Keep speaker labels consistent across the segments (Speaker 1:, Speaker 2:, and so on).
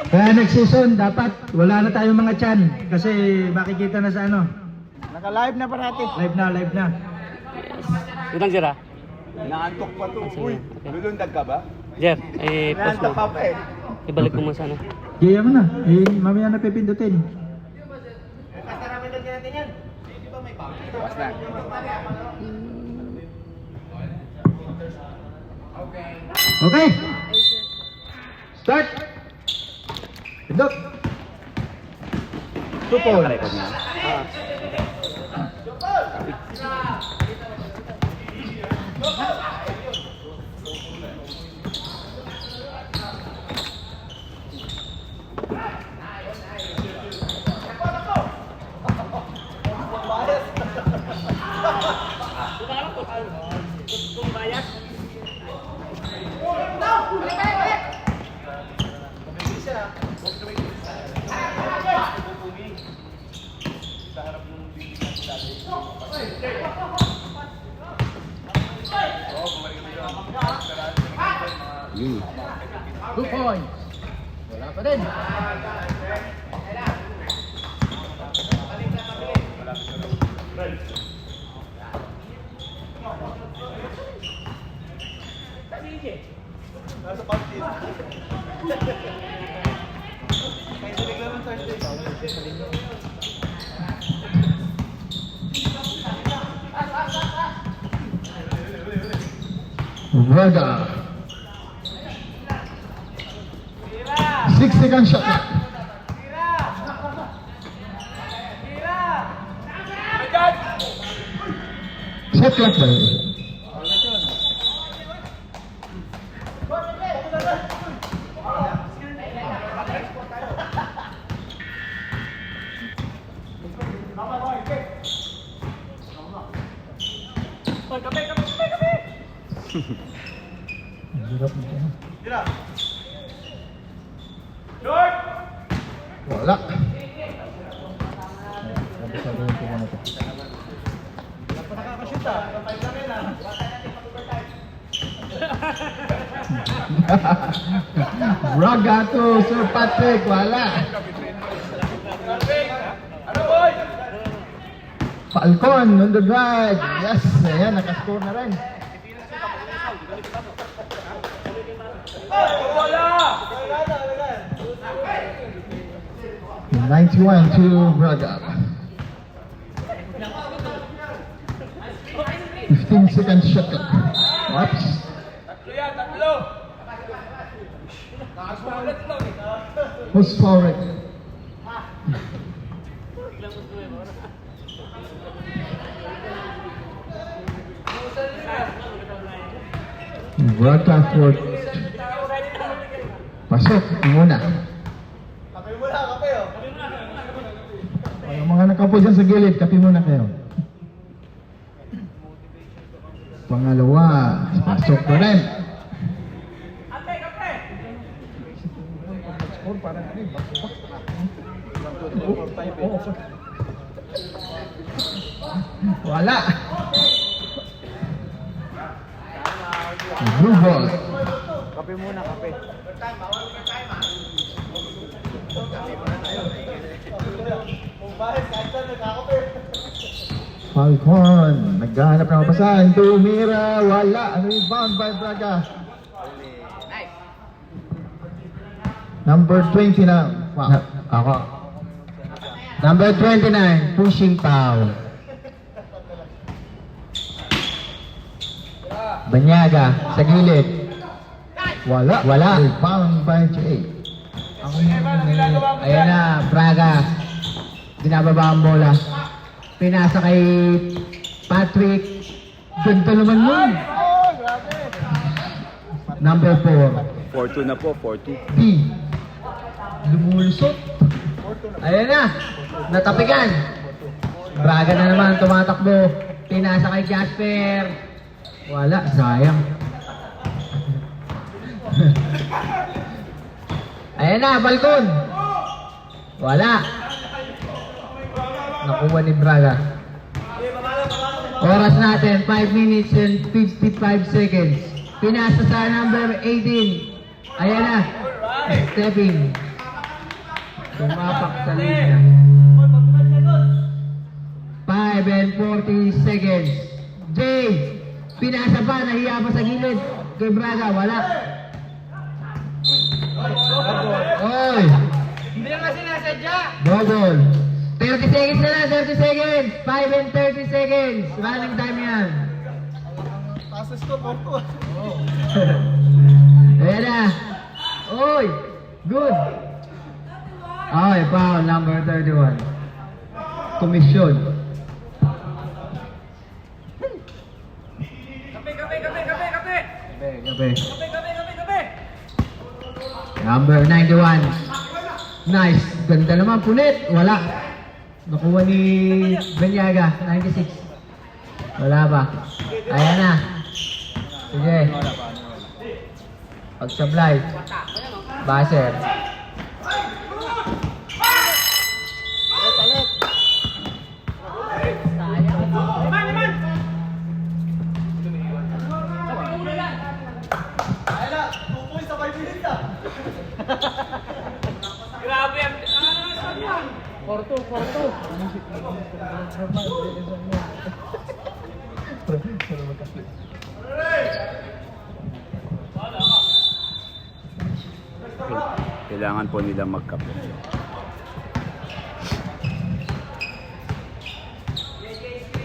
Speaker 1: Kaya next season, dapat wala na tayong mga chan. Kasi makikita na sa ano.
Speaker 2: Naka-live na parati.
Speaker 1: Live na.
Speaker 3: Utang sira.
Speaker 2: Naantok pa to. Uy, lulundag ka ba?
Speaker 3: Jer, post
Speaker 2: Naantok
Speaker 3: mo.
Speaker 2: ka pa eh.
Speaker 3: Ibalik mo muna sana.
Speaker 1: Gaya mo na. Mamaya na pipindutin.
Speaker 2: Bukas na.
Speaker 1: Okay. Start. Pindot. 2 points.
Speaker 3: Record na. Yun.
Speaker 1: 2 points. Wala pa din.
Speaker 2: Nasa party. Kaya sinig naman Thursday.
Speaker 1: Braga. 6-second shot. Shot clock ba yun? Hirap nito. Wala. Sabi-sabihin ko muna ito.
Speaker 2: Wala pa nakakashoot ah. Kapag lang yan ah.
Speaker 1: Braga to Sir Patrick. Wala.
Speaker 2: Ano boy?
Speaker 1: Falcon on the drive. Yes. Ayan, nakascore na rin.
Speaker 2: Wala!
Speaker 1: 91 to Braga. 15-second shot clock. Whoops.
Speaker 2: Tatlo yan, tatlo! Nakasulat lang eh.
Speaker 1: Who's forward? Braga Ford. Pasok muna.
Speaker 2: Kape mo na, kape oh.
Speaker 1: Yung mga nakapo dyan sa gilid, kape muna kayo. Pangalawa, pasok pa rin. Wala. Blue ball.
Speaker 2: Kape muna, kape.
Speaker 1: Falcon, naghahanap ng mapasahan. Tumira, wala. Rebound by Braga. Number 20 na. Wow.
Speaker 4: Ako. Number 29, pushing foul. Banyaga, sa gilid.
Speaker 1: Wala.
Speaker 4: Wala.
Speaker 1: Rebound by Jay.
Speaker 4: Ayan na, Braga. Binababa ang bola. Pinasa kay Patrick. Ganda naman yun.
Speaker 2: Oh, grabe!
Speaker 1: Number 4.
Speaker 2: 4-2 na po, 4-2.
Speaker 1: D. Lumulusot.
Speaker 4: Ayan na, natapigan. Braga na naman, tumatakbo. Pinasa kay Jasper. Wala, sayang. Ayan na, Falcon. Wala. Nakuha ni Braga. Oras natin, 5 minutes and 55 seconds. Pinasa sa number 18. Ayan na. stepping. Tumapak sa linya. 5 and 40 seconds. Jay, pinasa pa, nahiya pa sa gilid. Kay Braga, wala. Oy!
Speaker 2: Hindi nga sinasadya.
Speaker 4: Double. 30 seconds na lang, 30 seconds. 5 and 30 seconds. Running time yan.
Speaker 2: Pasas ko, Porto.
Speaker 4: Ayan na. Oy! Good. Oy, foul number 31. Komisyon. Gabi. Number 91. Nice. Ganda naman, punit. Wala. Nakuha ni Benyaga, 96. Wala ba? Ayan na. Sige. Pagsablay. Baser.
Speaker 2: Ayun na, 2 points sa 5 minutes ah.
Speaker 3: Grabe ang...
Speaker 5: Kailangan po nila magkape.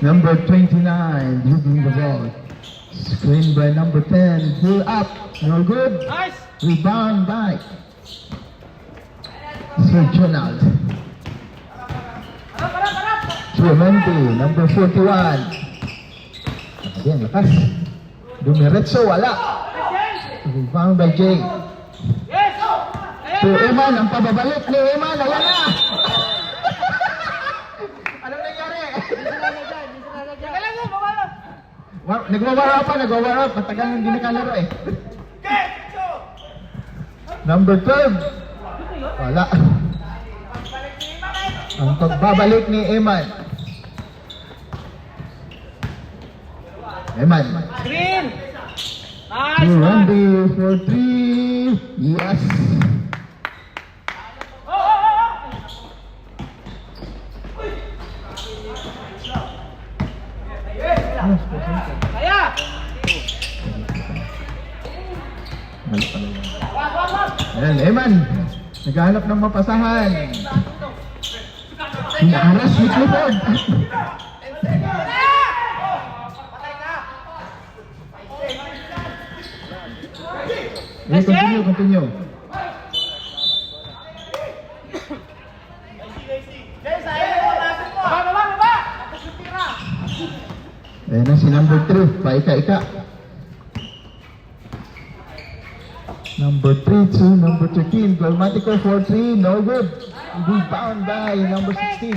Speaker 1: Number 29, dribbling the ball. Screen by number 10, pull up, no good.
Speaker 2: Nice!
Speaker 1: Rebound by Sir Jonald. Clemente, number 41. Again, lakas. Dumiretso, wala. Rebound by Jay. To Eman, ang pababalik ni Eman, ayan na! Anong nangyari? Nagwawara pa, matagal hindi nakalaro eh. Number 12. Wala. Ang pagbabalik ni Eman. Eman.
Speaker 2: Green!
Speaker 1: To Randy for 3. Yes.
Speaker 2: Kaya!
Speaker 1: Ayan, Eman. Naghahanap ng mapasahan. Inaaras ni Clifford. Continue. Ayan na si number 3, paika-ika. Number 3 to number 13, Golmatico for 3, no good. Rebound by number 16.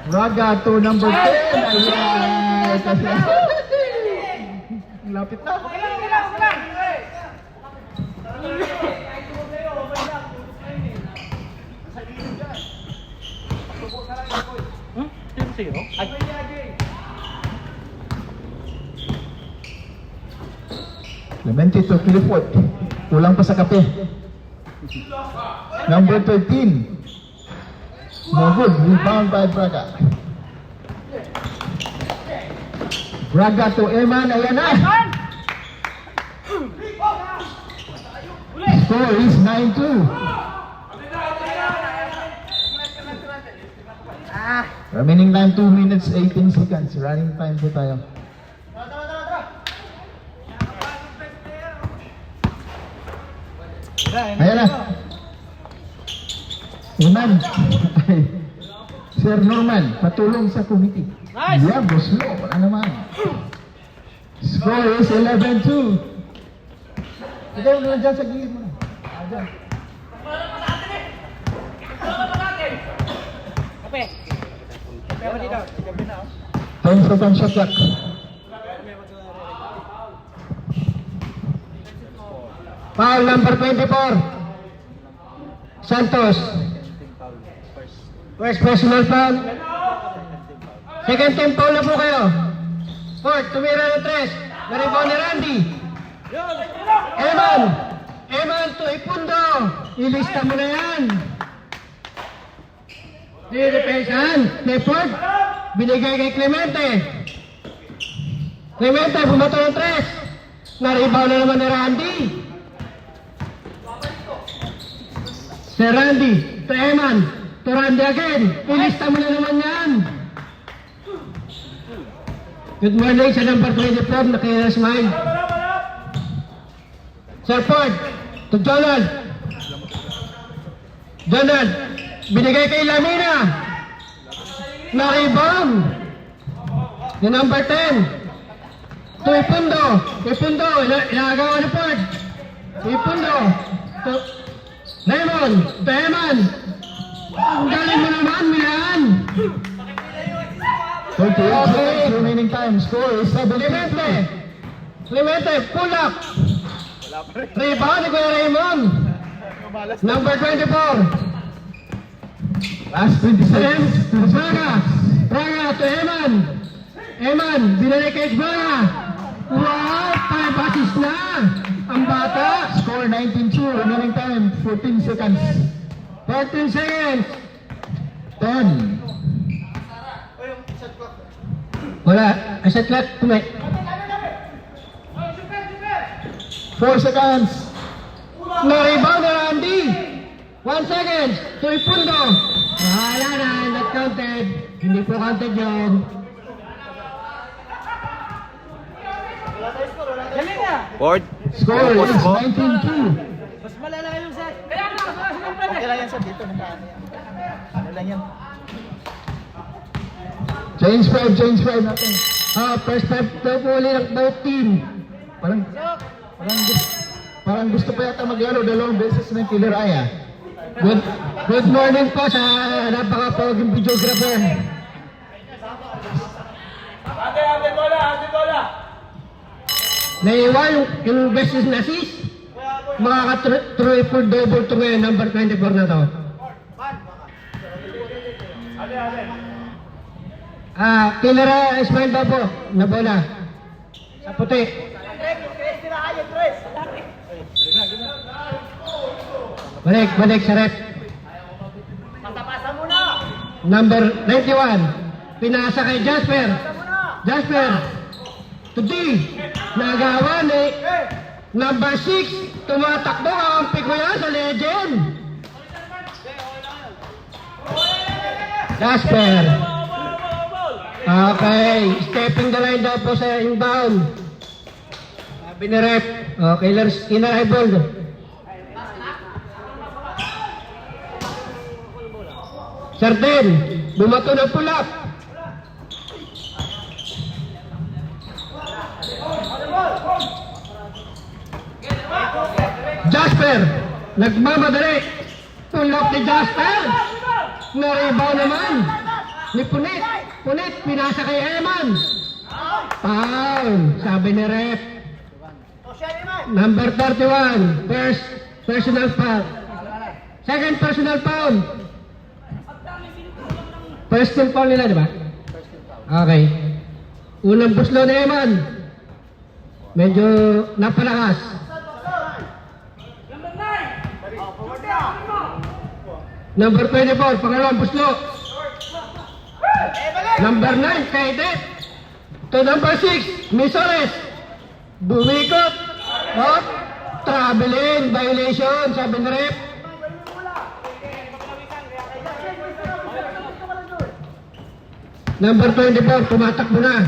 Speaker 1: Braga to number 10. Ayan! Kasi, ang lapit na. Clemente to Clifford. Kulang pa sa kape. Number 13. No good. Rebound by Braga. Braga to Eman. Ayan na. Score is 9-2. Remaining time 2 minutes 18 seconds. Running time po tayo. Ayan na. Eman. Sir Norman, patulong sa committee.
Speaker 2: Nice!
Speaker 1: Yeah, boss mo. Wala naman. Score is 11-2. Ikaw na dyan sa gilid mo. Dyan.
Speaker 2: Kape! Kape ako dito. Kape na
Speaker 1: 10 seconds shot clock. Foul number 24. Santos. First personal foul. Second team foul na po kayo. Fourth, tumira ng 3. Na-rebound ni Randy.
Speaker 4: Eman! Eman to Ipundo! Ilista mo na yan! Didepensahan! Lefort! Binigay kay Clemente! Clemente, bumato ng 3! Naribaw na naman ni Randy! Si Randy, to Eman! To Randy again! Ilista mo na naman yan! Good morning sa number 24 na kaya smile. Sir Ford, to Jonald. Jonald, binigay kay Lamina. Na-rebound. The number 10. To Ipundo. Ipundo, inagawa ni Ford. Ipundo. To Lemon. To Eman. Ang galing mo naman, Milan.
Speaker 1: 28 seconds remaining time. Score is 7-3.
Speaker 4: Clemente, pull up. Rebound ni Kuya Raymond. Number 24.
Speaker 1: Last 20 seconds.
Speaker 4: Braga to Eman. Eman, binalik kay Braga. Wow, 5 assists na. Ang bata.
Speaker 1: Score 19-2. Remaining time 14 seconds.
Speaker 4: 14 seconds.
Speaker 1: 10.
Speaker 4: Wala. Asset clock.
Speaker 1: 4 seconds.
Speaker 4: Na-rebound na Randy. 1 second. To Ipundo. Wala na. Not counted. Hindi po counted yun.
Speaker 2: Galing na!
Speaker 5: Ford.
Speaker 1: Score is 19-2.
Speaker 2: Mas malala yung set. Kaya nga, okay lang yan sa dito. Nakaano yan. Ano lang yan?
Speaker 1: Change 5 natin.
Speaker 4: First time daw po ulit ng both team.
Speaker 1: Parang gusto pa yata maglaro dalawang beses ng Killer Aya.
Speaker 4: Good morning po sa napaka-poging videographer.
Speaker 2: Ate, bola!
Speaker 4: Naiwan yung beses na assist. Makaka-triple double to ngayon, number 24 na to. Killer Ismail ba po? Na bola. Sa puti. Balik sa rep.
Speaker 2: Patapasan mo na!
Speaker 4: Number 91. Pinasa kay Jasper. Jasper. To D. Nagawan eh. Number 6. Tumatakbo ang piko yan sa legend. Jasper. Okay. Stepping the line daw po sa inbound. Sabi ni rep. Killer eyeball. Sarden, bumato ng pull-up. Jasper, nagmamadali. Pull-up ni Jasper. Na-rebound naman. Ni Punit, pinasa kay Eman. Foul, sabi ni ref. Number 31, personal foul. Second personal foul. First team foul nila, di ba? Okay. Unang buslo ni Eman. Medyo napalakas. Number 24, pangalawang buslo. Number 9, Kaidet. To number 6, Misores. Bumikot. Hop. Traveling, violation, sabi ni ref. Number 24, tumatakbo na.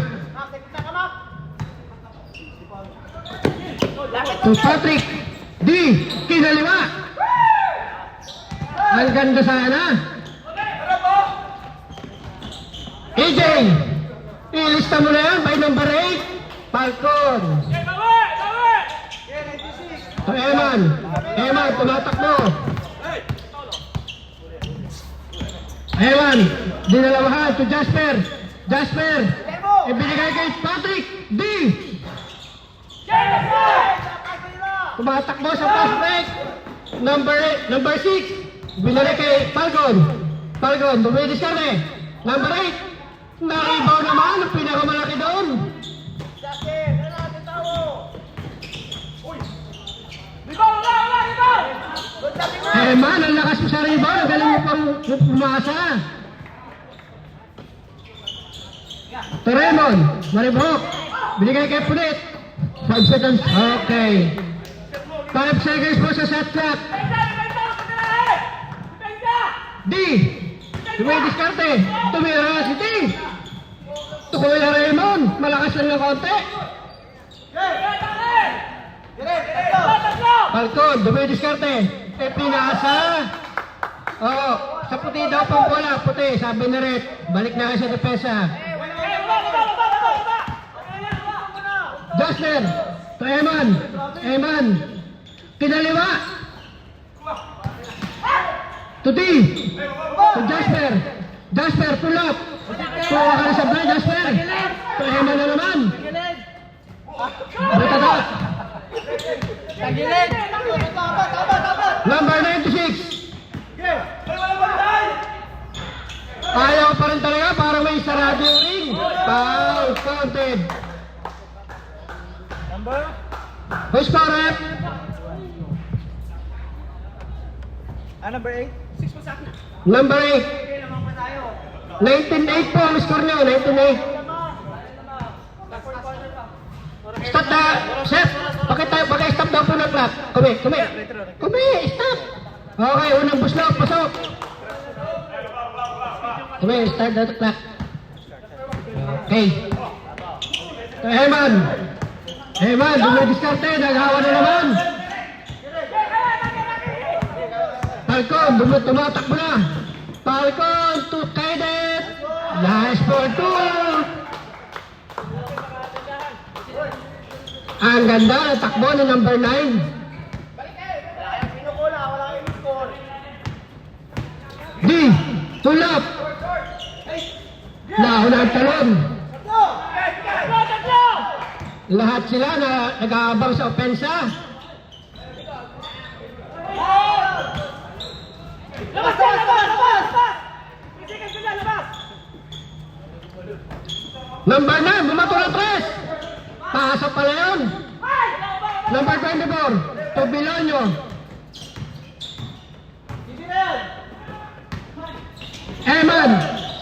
Speaker 4: To Patrick. D. Kinaliwa. Ang ganda sana. AJ. Ilista mo na yan by number 8. Falcon. To Eman. Eman, tumatakbo. Eman, dinalawahan to Jasper. Jasper, ibinigay kay Patrick. D. Tumatakbo sa fast break. Number 6, binalik kay Falcon. Falcon, dumidiskarte. Number 8, na-rebound naman. Ang pinakamalaki doon. Man, ang lakas mo sa rebound. Ang galing mo pang umasa. To Raymond, maribok. Binigay kay Punit. 5 seconds. Okay. 5 seconds po sa shot clock. D. Dumidiskarte. Tumira si D. Tukoy na Raymond. Malakas lang ng konti. Falcon, dumidiskarte. Pinasa. Oo. Sa puti daw pang bola. Puti. Sabi ni Red. Balik na kayo sa depensa. Jasper. To Eman. Eman. Kinaliwa. To D. To Jasper. Jasper, pull up. Kuha ka na sa blind, Jasper. To Eman na naman. Butatak. Number 96. Ayaw pa rin talaga para may sarado yung ring. Foul, counted. Who's for rep?
Speaker 2: Number 8?
Speaker 4: Number 8. 19-8 po ang score nyo, 19-8. Stop na, Chef. Paki-stop daw po ng clock. Kumi, stop. Okay, unang buslok, pasok. Kumi, start the clock. Okay. So, Eman, dumidiskarte, naghawa na naman. Falcon, tumatakbo na. Falcon, to Kaidet. Nice for 2. Ang ganda ng takbo ng number 9. D, tulap. Nauna ang talon. Lahat sila na nag-aabang sa opensa. Number 9, bumato ng 3. Pasok pala yun. Number 24, Tobilonyo. Eman,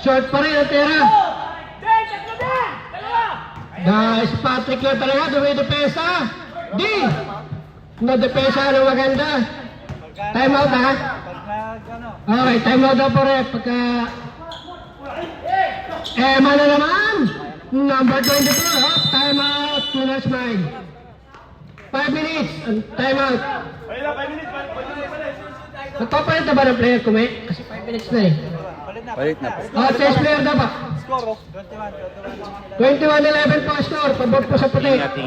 Speaker 4: short pa rin ang tira. Guys, Patrick yun talaga, dumidepensa. D, na-depensa na maganda. Time out ha? Okay, time out daw po rin. Pagka... Eman na naman. Number 24, hop, time out, Tunas Mine. 5 minutes, time out. Nagpapalit na ba ng player, Kume? Kasi 5 minutes na eh.
Speaker 5: Palit na po.
Speaker 4: Chase player na ba? 21-11 po ang score, pabot po sa puti.
Speaker 5: Ingat.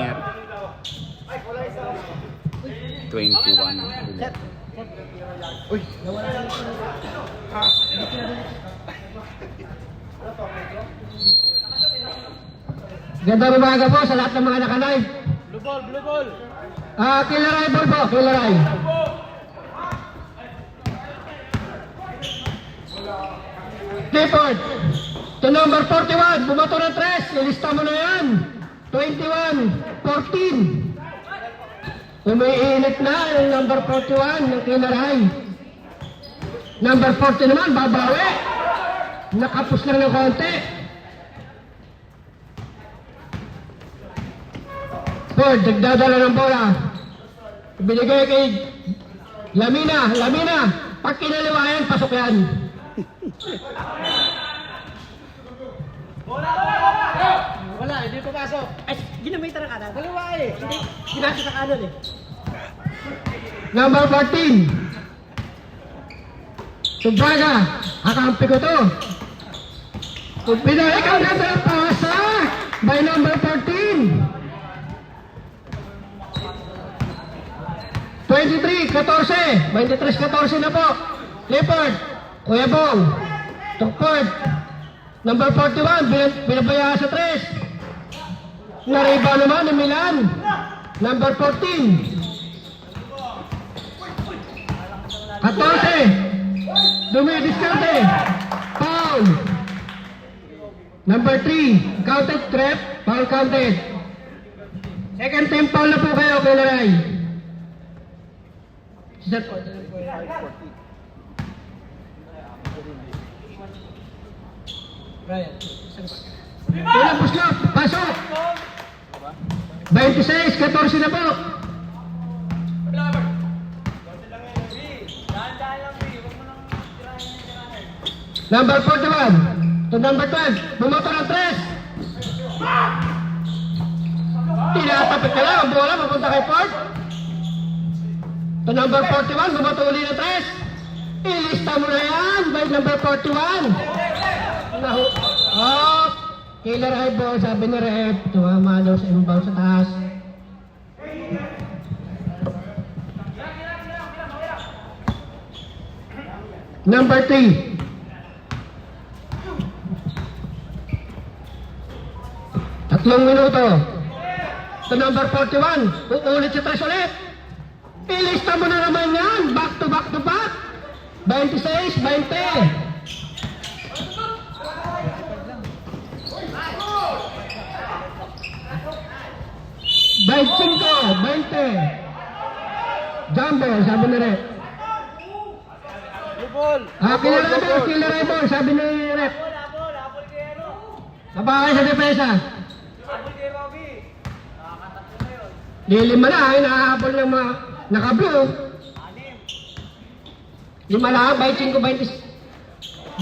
Speaker 5: 21. Ganda umaga po sa lahat ng mga nakanay.
Speaker 2: Blue ball.
Speaker 4: Killer eye ball po, killer eye. Clifford, to number 41, bumato ng 3, ilista mo na yan. 21-14. Umiinit na yung number 41 ng killer eye. Number 40 naman, babawi. Nakapos lang ng konti. Ford, nagdadala ng bola. Binigay kay Lamina. Pag kinaliwayan, pasok yan.
Speaker 2: Wala, hindi papasok. Ay, ginamita na kanan. Dalawa eh. Hindi, ginasa sa kanan eh.
Speaker 4: Number 14. Subraga, kakampi ko to. Pinalik ang ganda ng pasa by number 14. 23-14. 23-14 na po. Leopard, Kuya Bong. Tukport. Number 41, binabayaan sa 3. Nariba naman ng Milan. Number 14. 14. Dumidiskarte. Foul. Number 3. Counted trap. Foul counted. Second team foul na po kayo, Kailaray. Unang puslop, pasok. 26-14 na po. Number 41 to number 12, bumoto ng 3. Tinatapit ka lang, ang bola mapunta kay Ford. To number 41, bumoto uli ng 3. Ilista mo na yan by number 41. Oh, killer high ball, sabi ni Rep. Tumama daw sa imbaw sa taas. Number 3. Tatlong minuto. To number 41, uulit si Tres ulit. Ilista mo na naman yan. Back to back to back. 26, 20. Cinco, 20. Jumbo, sabi ni Rep. Killer eyeball, sabi ni Rep. Babae sa depensa. Lilima na, inahabol ng mga naka-blue. Lima lang, 25, 20.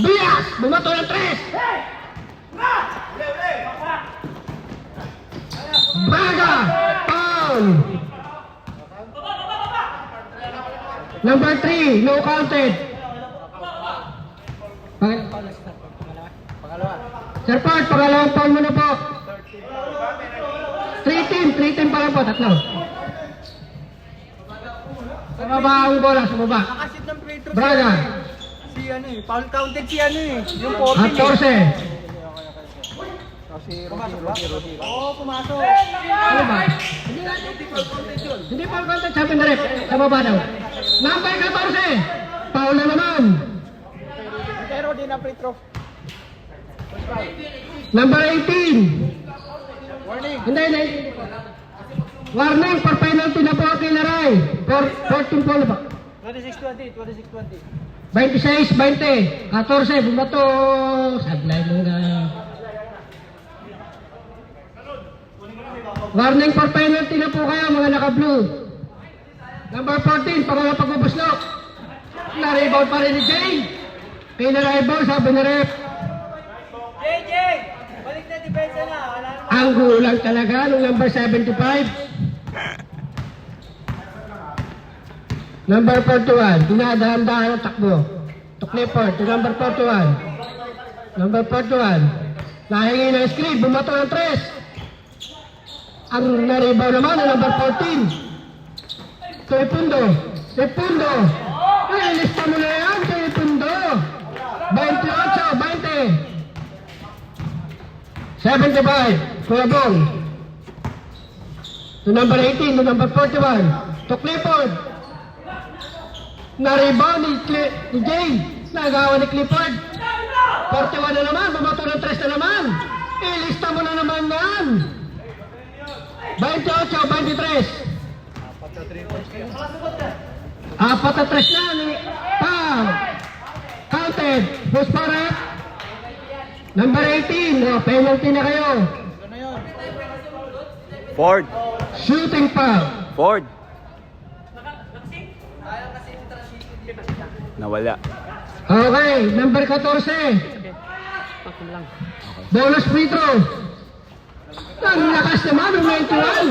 Speaker 4: Bias! Bumato ng 3! Braga! Foul! Number 3, no counted. Sir Part, pangalawang foul mo na po. 3-team pa lang po, tatlo. Sa baba ang bola, sa baba.
Speaker 2: Nakasit ng free throw.
Speaker 4: Braga.
Speaker 2: Si ano eh, foul counted si ano eh. Yung 14
Speaker 4: 14.
Speaker 2: Oo, pumasok.
Speaker 4: Ano ba? Hindi foul counted, sabi na Rep. Sa baba daw. Number 14. Foul na naman.
Speaker 2: Pero di na free throw.
Speaker 4: Number 18.
Speaker 2: Warning.
Speaker 4: Hindi. Warning for penalty na po kay Laray. 14 po na po.
Speaker 2: 26-20.
Speaker 4: 26-20. 14. Bumato. Sablay mo na. Warning for penalty na po kayo mga naka-blue. Number 14. Pangalang pagbubuslok. Na-rebound pa rin ni Jane. Kay na-rebound sabi ni Rep.
Speaker 2: JJ! Balik na depensa na. Wala naman.
Speaker 4: Ang gulang talaga nung number 75. Number 41, dinadahan-dahan ang takbo. To Clifford, to number 41. Number 41, nahingi ng screen, bumato ng 3. Ang naribaw naman ang number 14. To Ipundo. Ilista mo na yan, to Ipundo. 28, 20. 75, Kuya Bong. To number 18, to number 41. To Clifford. Na-rebound ni Jane. Nagawa ni Clifford. 41 na naman, bumato ng 3 na naman. Ilista mo na naman yan. 28, 23. 4 na 3 na ni Pau. Counted. Who's for it? Number 18, penalty na kayo.
Speaker 5: Ford.
Speaker 4: Shooting foul.
Speaker 5: Ford. Nawala.
Speaker 4: Okay, number 14.
Speaker 3: Akin lang.
Speaker 4: Bonus free throw. Ang lakas naman ng 91.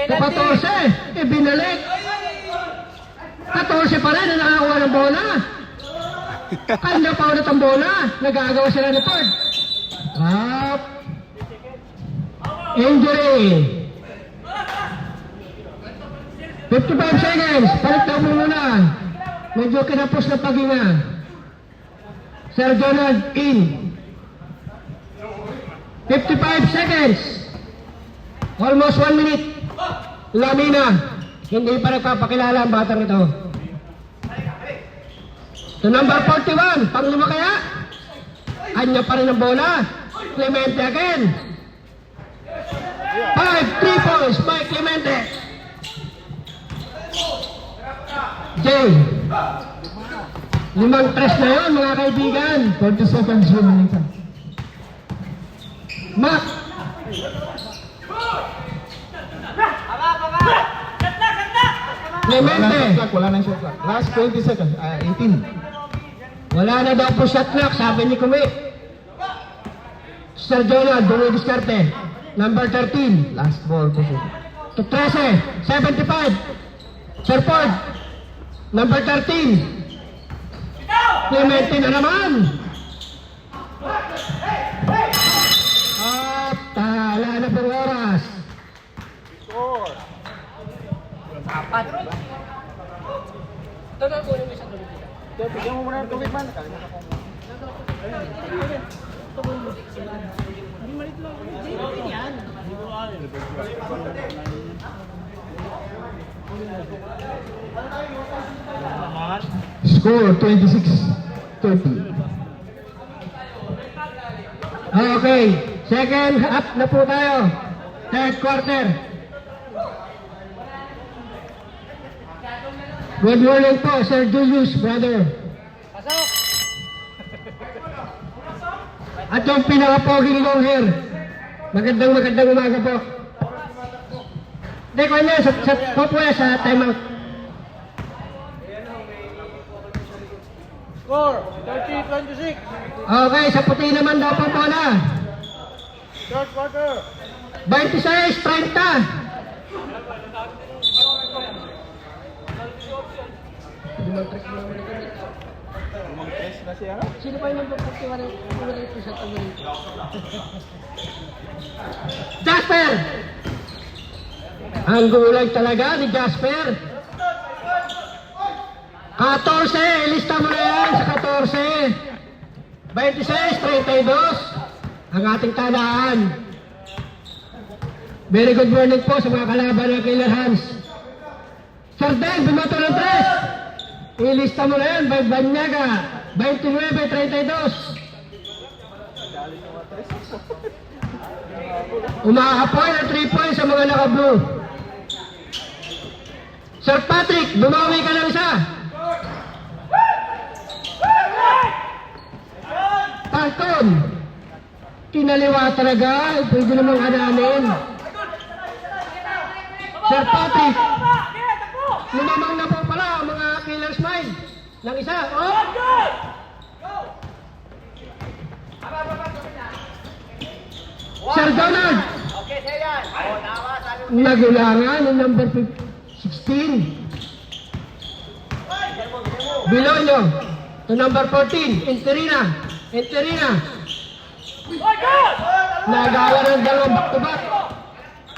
Speaker 4: Sa 14, binalik. 14 pa rin ang nakakuha ng bola. Kanya pa ulit ang bola. Nagagawa sila ni Ford. Up. Injury. 55 seconds. Balik na mo muna. Medyo kinapos na paghinga. Sir Donald in. 55 seconds. Almost 1 minute. Lamina. Hindi pa nagpapakilala ang batang ito. To number 41. Panglima kaya? Anya pa rin ang bola. Clemente again. 5 3 points by Clemente. Jay. 5-3 na yun, mga kaibigan.
Speaker 1: 40 seconds remaining time.
Speaker 4: Mac.
Speaker 1: Wala na
Speaker 4: Clemente.
Speaker 1: shot clock, wala na shot clock. Last 20 seconds, 18.
Speaker 4: Wala na daw po shot clock, sabi ni Kumi. Sir Jonah, dumidiskarte. Number 13.
Speaker 1: Last ball po sir.
Speaker 4: To 13, 75. Sir Ford, number 13. Clemente na naman. At wala na pong oras.
Speaker 2: Bigyan mo muna ng tubig man.
Speaker 1: Score 26-30.
Speaker 4: Okay, second half na po tayo. Third quarter. Good morning po, Sir Julius, brother. At yung pinaka-poging long hair. Magandang umaga po. Hindi ko niya, sa timeout.
Speaker 2: Score 30-26.
Speaker 4: Okay, sa puti naman daw po bola.
Speaker 2: Third quarter.
Speaker 4: 26-30.
Speaker 2: Yes na siya.
Speaker 3: Sino pa yung magpapagtiwala ito sa tabi?
Speaker 4: Jasper! Ang gulay talaga ni Jasper. 14, ilista mo na yan sa 14. 26-32 ang ating tandaan. Very good morning po sa mga kalaban ng Killer Hans. Sarden, bumato ng 3. Ilista mo na yan, Banyaga. 29-32. Umaapoy ng 3 points sa mga naka-blue. Sir Patrick, bumawi ka ng isa. Falcon, kinaliwa talaga. Pwede namang ananin. Sir Patrick, lumamang na po pala ang mga Killer's Mind. Ng isa, oh! Sir Donald! Nagulangan ng number 16. Bilonyo to number 14. Interina. Nagawa ng dalawang back-to-back.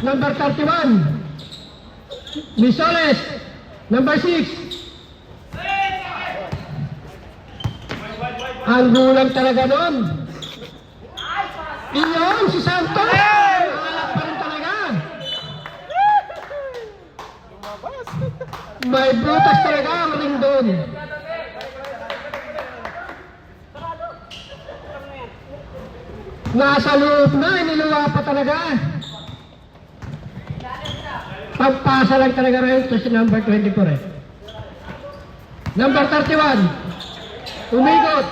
Speaker 4: Number 31. Misoles. Number 6. Ang gulang talaga nun. Iyon, si Santos! Alat pa rin talaga. May brutas talaga ang ring doon. Nasa loob na, iniluwa pa talaga. Pagpasa lang talaga rin ito si number 24 eh. Number 31. Umigot.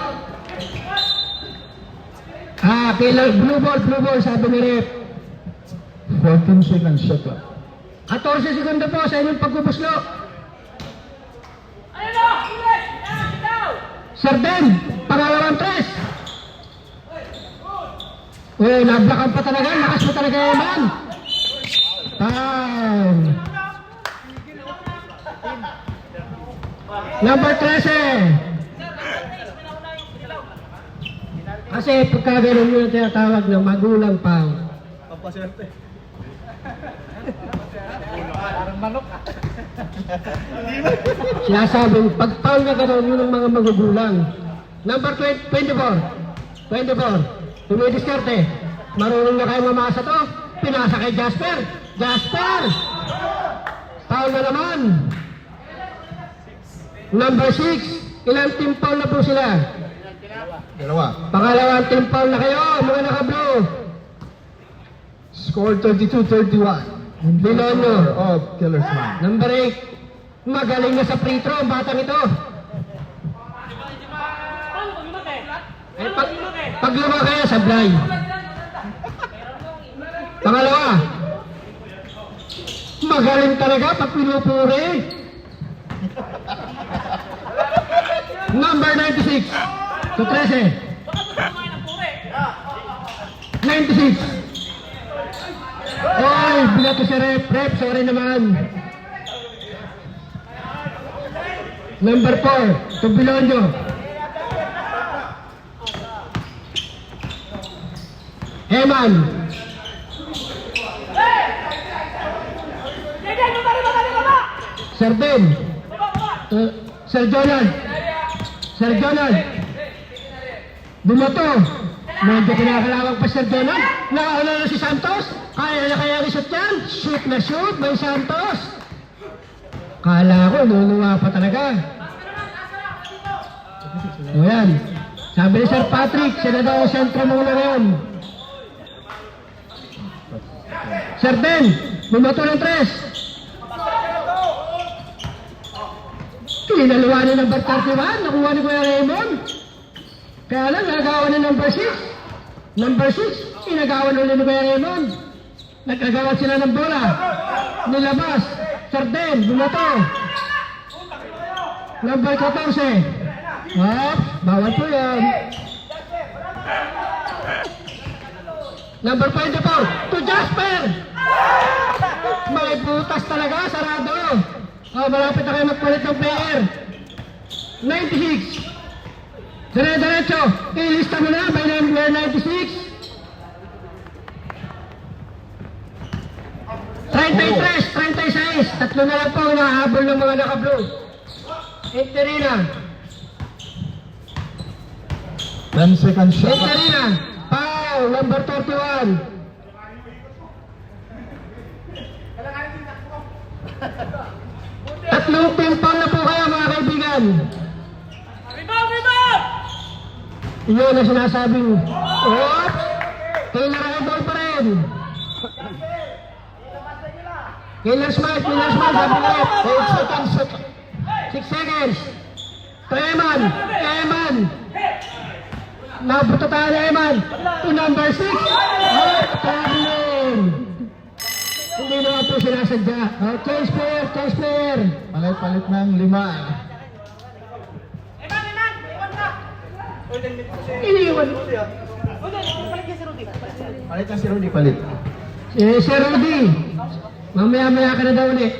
Speaker 4: Killer, blue ball, sabi ni Rep.
Speaker 1: 14 seconds shot clock.
Speaker 4: 14 segundo po sa inyong pagpupuslo. Sarden, pangalawang 3. Nablakan pa talaga, lakas pa talaga yaman. Time. Number 13. Kasi pagka gano'n yun ang tinatawag ng magulang pang.
Speaker 2: Papaswerte. Parang manok.
Speaker 4: Sinasabing pag-foul na gano'n yun ang mga magugulang. Number 24. Tumidiskarte. Marunong na kayo mamasa to. Pinasa kay Jasper. Foul na naman. Number 6. Ilang team foul na po sila?
Speaker 1: Dalawa.
Speaker 4: Pangalawang team foul na kayo, mga naka-blue.
Speaker 1: Score 32-31.
Speaker 4: Bilonyo.
Speaker 1: Of Killer's Mind.
Speaker 4: Number 8. Magaling na sa free throw ang batang ito. Ay, pag luma kaya, sablay. Pangalawa, magaling talaga pag pinupuri. Number 96 to 13. 96. Oy, bigat ko si rep, sorry naman. Number 4, to Bilonyo. Eman. Sir Ben. Sir Jonald. Sir Jonald. Bumoto. Medyo kinakalawang pa Sir Jonald. Nakauna na si Santos. Kaya na kaya resort yan. Shoot na shoot by Santos. Kala ko, luluwa pa talaga. O yan. Sabi ni Sir Patrick, sila daw ang sentro muna ngayon. Sir Ben, bumoto ng 3. Kinaluwa ni number 31, nakuha ni Kuya Raymond. Kaya lang, nagawa ni number 6. Number 6, inagawa ulit ni Kuya Raymond. Nagagawa sila ng bola. Nilabas. Sir Ben, bumoto. Number 14. Oops, bawal po yan. Number 24, to Jasper. May butas talaga, sarado. Oh, malapit na kayo magpalit ng player. 96. Dire-diretso. Ilista mo na by number 96. 33, 36. Tatlo na lang po hinahabol ng mga naka-blue. Interina.
Speaker 1: 10 seconds shot.
Speaker 4: Interina. Pau, number 31. Tatlong pimpang na po kayo mga kaibigan. Iyon na sinasabing, oops, kailangan ball pa rin. Killer Smart, sabi ko,
Speaker 1: 8 seconds shot.
Speaker 4: 6 seconds. To Eman, nabuto tayo ni Eman. To number 6, traveling. Hindi naman po sinasadya. Change player.
Speaker 1: Palit ng 5.
Speaker 4: Iniwan.
Speaker 1: Palit na si Rudy, palit.
Speaker 4: Sir Rudy, mamaya ka na daw ulit.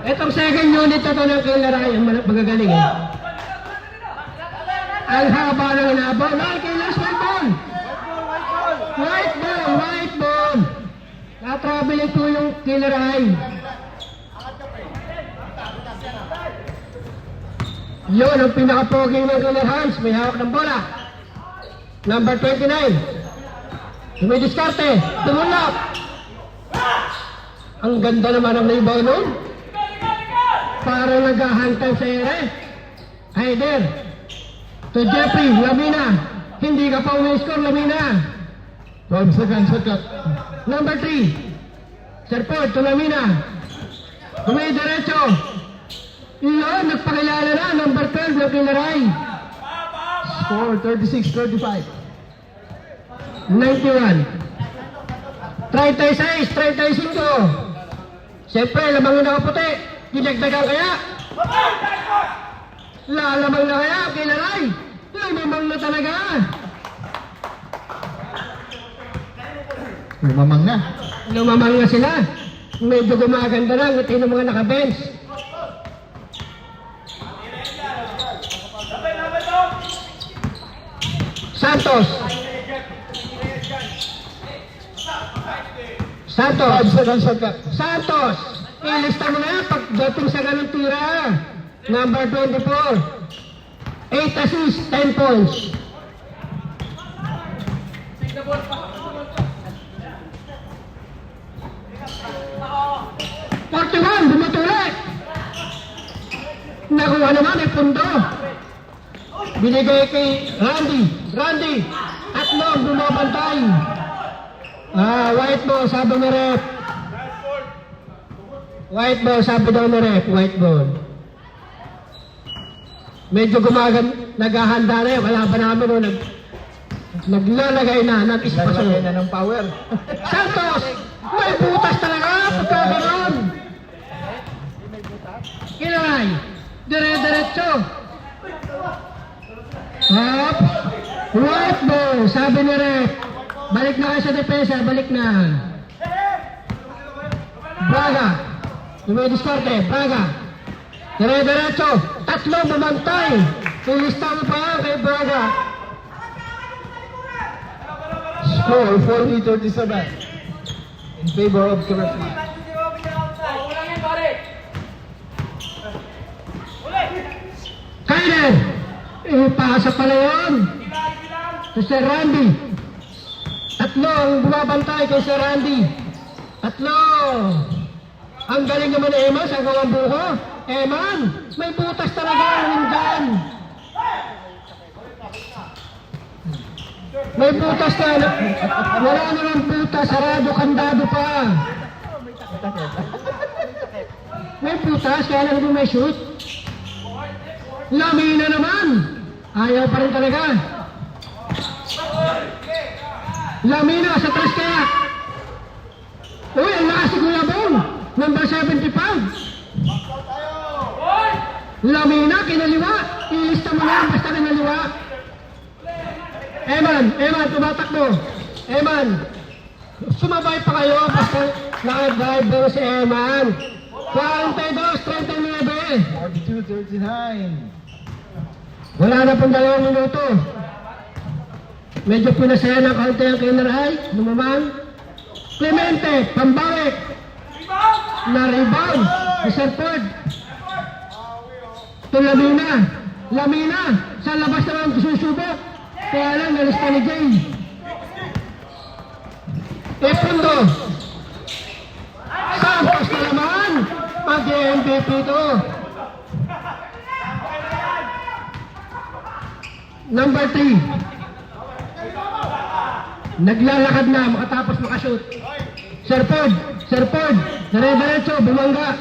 Speaker 4: Itong second unit na ito ng Killer Ryan, magagaling eh. Ang haba ng inabot. Killer's white ball. White ball. Na-traveling po yung Killer Ryan. Yun, ang pinaka-poging ng Killer Hans. May hawak ng bola. Number 29. Dumidiskarte. Tumulak. Ang ganda naman ang naibaw nun. Para naghahantay sa ere. Heider. To Jeffrey. Lamina. Hindi ka pa umiscore, Lamina.
Speaker 1: 12 seconds shot.
Speaker 4: Number 3. Sir Paul. To Lamina. Dumidiretso. Iyon, nagpakilala na. Number 12 ng Kilaray.
Speaker 1: Score 36-35.
Speaker 4: 91. 36, 35. Siyempre, lamang na kaputi. Dinagdagan kaya? Lalamang na kaya, Kilaray? Lamang na talaga.
Speaker 1: Lumamang na.
Speaker 4: Lumamang na sila. Medyo gumaganda na. Ngiti ng mga nakabench. Santos.
Speaker 1: 5 seconds shot.
Speaker 4: Santos. Ilista mo na yan pagdating sa ganung tira. Number 24. 8 assists, 10 points. Bumatuloy. Nakuha naman ay pundo. Binigay kay Randy. Tatlong bumabantay. White ball, sabi ni ref. White ball, sabi daw ni ref. White ball. medyo naghahanda na yung kalaban namin, no? Naglalagay na, nag-ispaso.
Speaker 1: Lalagay na ng power.
Speaker 4: Santos! May butas talaga pagka gano'n. Kilay, dire-diretso. Hop! White ball, sabi ni Rep. Balik na kayo sa depensa, balik na. Braga. Dumidiskarte, Braga. Dire-diretso. Tatlo mamantay. Ilista mo pa yan kay Braga.
Speaker 1: Score 40-37 in favor of Curacao.
Speaker 4: Kainer. Ipasa pala yun. Si Sir Randy. Tatlo ang bumabantay kay Sir Randy. Tatlo. Ang galing naman ni Eman sa gawang buko. Eman, may butas talaga ang hinggan. May butas na. Wala naman butas. Sarado, kandado pa. May butas, kaya lang hindi may shoot. Lamina naman. Ayaw pa rin talaga. Lamina sa tres kaya. Uy, ang lakas si Kuya Bong. Number 75. Lamina, kinaliwa. Ilista mo na, basta kinaliwa. Eman, tumatakbo. Eman, sumabay pa kayo, basta naka-driver si Eman. 42-39.
Speaker 1: 42-39.
Speaker 4: Wala na pong 2 minuto. Medyo pinasaya ng kaunti ang Kinarhay. Lumaman. Clemente, pambalik. Na-rebound. Si Serford. Ito Lamina. Lamina. Sa labas naman susubok. Kaya lang, nalista ni Jay. Epundo. Santos na naman. Mag-MVP ito. Number 3. Naglalakad na, makatapos makashoot. Serford, dire-diretso, bumangga.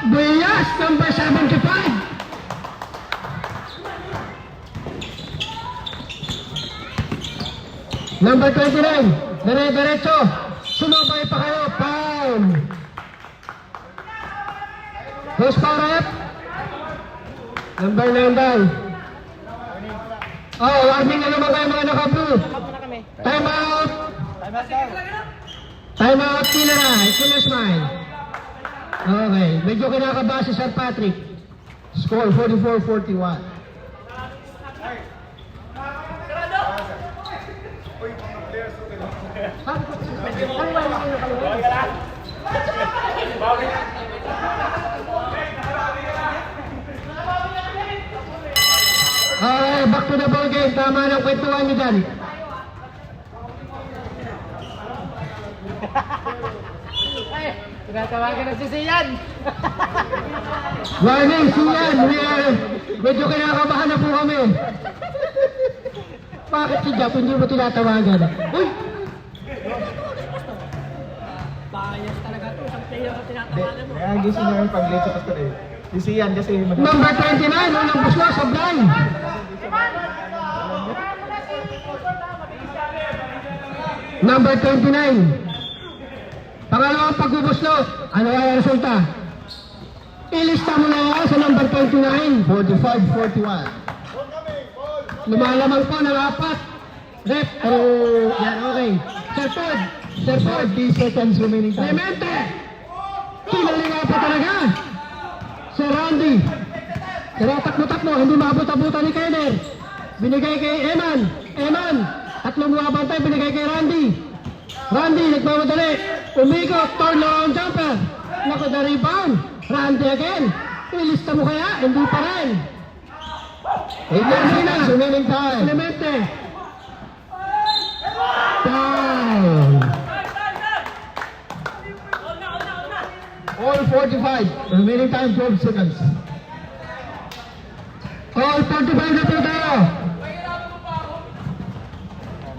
Speaker 4: Buyas, number 75. Number 29, dire-diretso. Sumabay pa kayo, foul. Who's foul rep? Number 9 daw. Oh, warning na naman kayo mga naka-blue. Time out. Time out, Kinarhay. Smile. Okay, medyo kinakaba si Sir Patrick.
Speaker 1: Score 44-41.
Speaker 4: Okay, back to the ball game. Tama ng kwentuhan niyo dyan.
Speaker 3: Tinatawagan na si Sian.
Speaker 4: Warning, Sian. Medyo kinakabahan na po kami. Bakit si Jap hindi mo tinatawagan? Uy!
Speaker 3: Bias talaga ito. Isang player ang tinatawagan mo.
Speaker 1: Kaya gising na yung pag-late sa pastor eh. Si Sian kasi
Speaker 4: Number 29, unang buslo, sablay. Number 29. Pangalawang pagbubuslo. Ano kaya ang resulta? Ilista mo na yan sa number 29.
Speaker 1: 45-41.
Speaker 4: Lumalamang po ng 4. Rep. Yan, okay. Serford.
Speaker 1: 40 seconds remaining time.
Speaker 4: Clemente. Kinaliwa pa talaga. Sir Randy. Tinatakbo-takbo. Hindi maabot-abutan ni Kenner. Binigay kay Eman. Tatlong bumabantay. Binigay kay Randy. Randy, nagmamadali. Umikot. Turn-around jumper. Naku, the rebound. Randy again. Ilista mo kaya? Hindi pa rin.
Speaker 1: 8 seconds remaining time.
Speaker 4: Clemente. Down.
Speaker 1: All 45. Remaining time 12 seconds.
Speaker 4: All 45 na po tayo.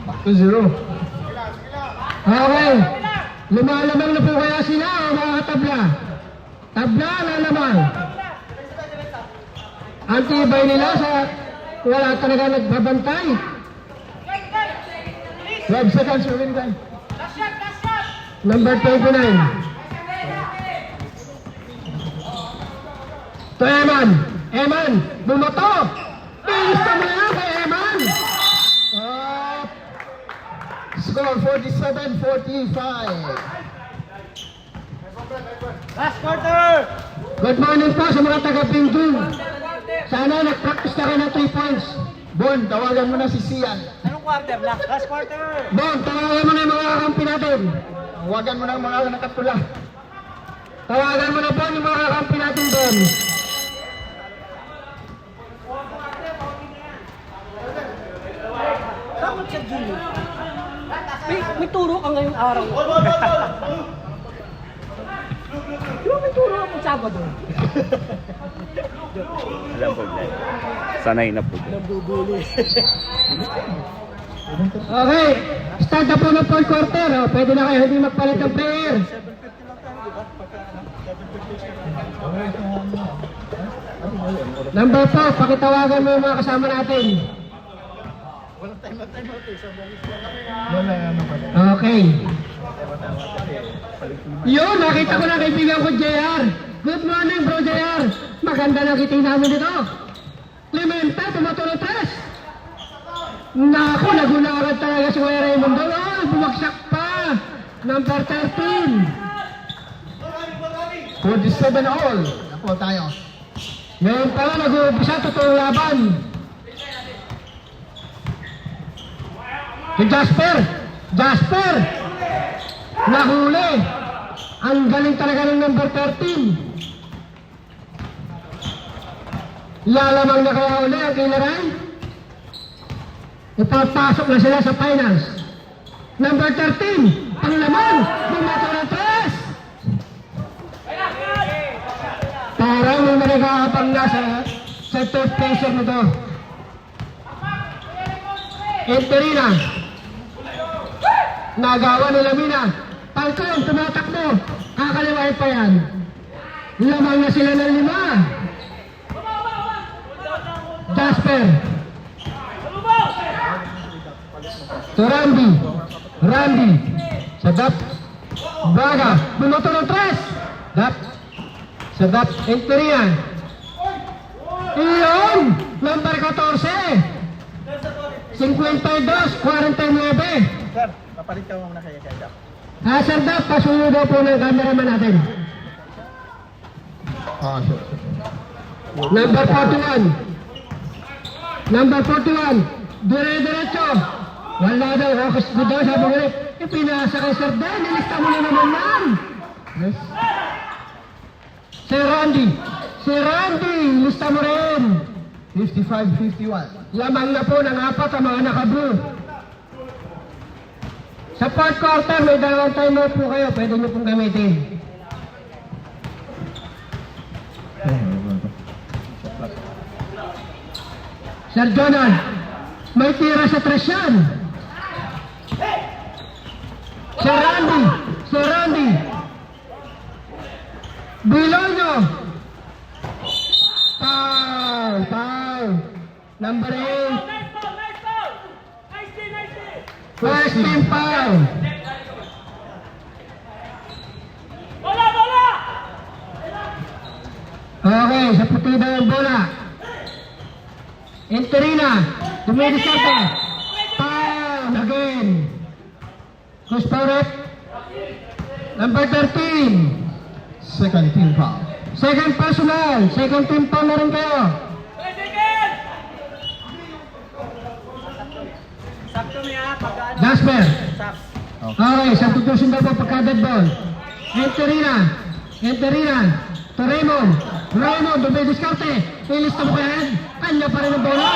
Speaker 1: Back to 0.
Speaker 4: Okay. Lumalamang na po kaya sila o mga tabla? Tabla, lalamang. Ang tibay nila sa wala talaga nagbabantay.
Speaker 1: 12 seconds remaining time.
Speaker 4: Number 29. To Eman. Eman, bumoto. Bilis ka mo na kay Eman.
Speaker 1: Score 47-45.
Speaker 2: Last quarter!
Speaker 4: Good morning po sa mga taga-Pingdong. Sana nag-practice na kayo ng 3 points.
Speaker 1: Bon, tawagan mo na si Sian.
Speaker 2: Anong quarter? Last quarter!
Speaker 4: Bon, tawagan mo na yung mga kakampi natin.
Speaker 1: Tawagan mo na ang mga nakatula.
Speaker 4: Tawagan mo na po yung mga kakampi natin doon.
Speaker 3: Dapat siya Junior. May turo ka ngayong araw. Di ba may turo ako Sabado?
Speaker 5: Alam po dyan. Sanay na po dyan.
Speaker 3: Nabubuli.
Speaker 4: Okay, start na po ng 4th quarter. Oh. Pwede na kayo hindi magpalit ng player. Number 4, pakitawagan mo yung mga kasama natin.
Speaker 1: Wala ano pa.
Speaker 4: Okay. Yun, nakita ko na kaibigan ko, JR. Good morning, bro, JR. Maganda na kiting namin dito. Clementa, tumatulong tres. Naku, nagulangan talaga si Kuya Raymundo. Oh, bumagsak pa. Number 13.
Speaker 1: 47 all. Ako tayo.
Speaker 4: Ngayon pala nag-uumpisa, totoong laban. Si Jasper. Jasper. Nahuli. Ang galing talaga ng number 13. Lalamang na kaya uli ang Kilaray. Ipapasok na sila sa finals. Number 13. Panglaman. Bumato ng tres. Parang may nagkakapang na sa third placer nito. Enterina. Nagawa ni Lamina. Falcon, tumatakbo. Kakaliwain pa yan. Lamang na sila ng 5. Jasper. To Randy. Randy. Sa Dap. Braga. Bumoto ng tres. Dap. Sa Dap. Enterina. Iyon. Number 14. 52-49.
Speaker 2: Sir, papalit ka muna kaya kay Jack.
Speaker 4: Sir Dap, pasuyo daw po ng cameraman natin.
Speaker 1: Sure.
Speaker 4: Number 41. Number 41. Dire-diretso. Wala daw. Focus ko daw. Sabi ko rin. Ipinasa kay Sir Dan. Nilista mo na naman yan.
Speaker 1: Yes.
Speaker 4: Si Randy. Si Randy. Lista mo rin.
Speaker 1: 55-51.
Speaker 4: Lamang na po ng 4 ang mga naka-blue. Sa 4th quarter, may 2 timeout po kayo. Pwede nyo pong gamitin. Sir Jonah, may tira sa tres yan. Sir Randy. Sir Randy. Below nyo. Foul. Foul. Number 8. First team foul. Okay, sa puti na yung bola. Enterina. Dumidisarte. Foul again. Who's for it? Number 13.
Speaker 1: Second team foul.
Speaker 4: Second personal. Second team foul na rin kayo.
Speaker 3: Sakto niya, pag-ano.
Speaker 4: Jasper.
Speaker 3: Saks.
Speaker 4: Okay, substitution daw po pagka-dead ball. Enterina. Enterina. To Raymond. Raymond, dumidiskarte. Ilista mo kaya yan. Kanya pa rin ang bola.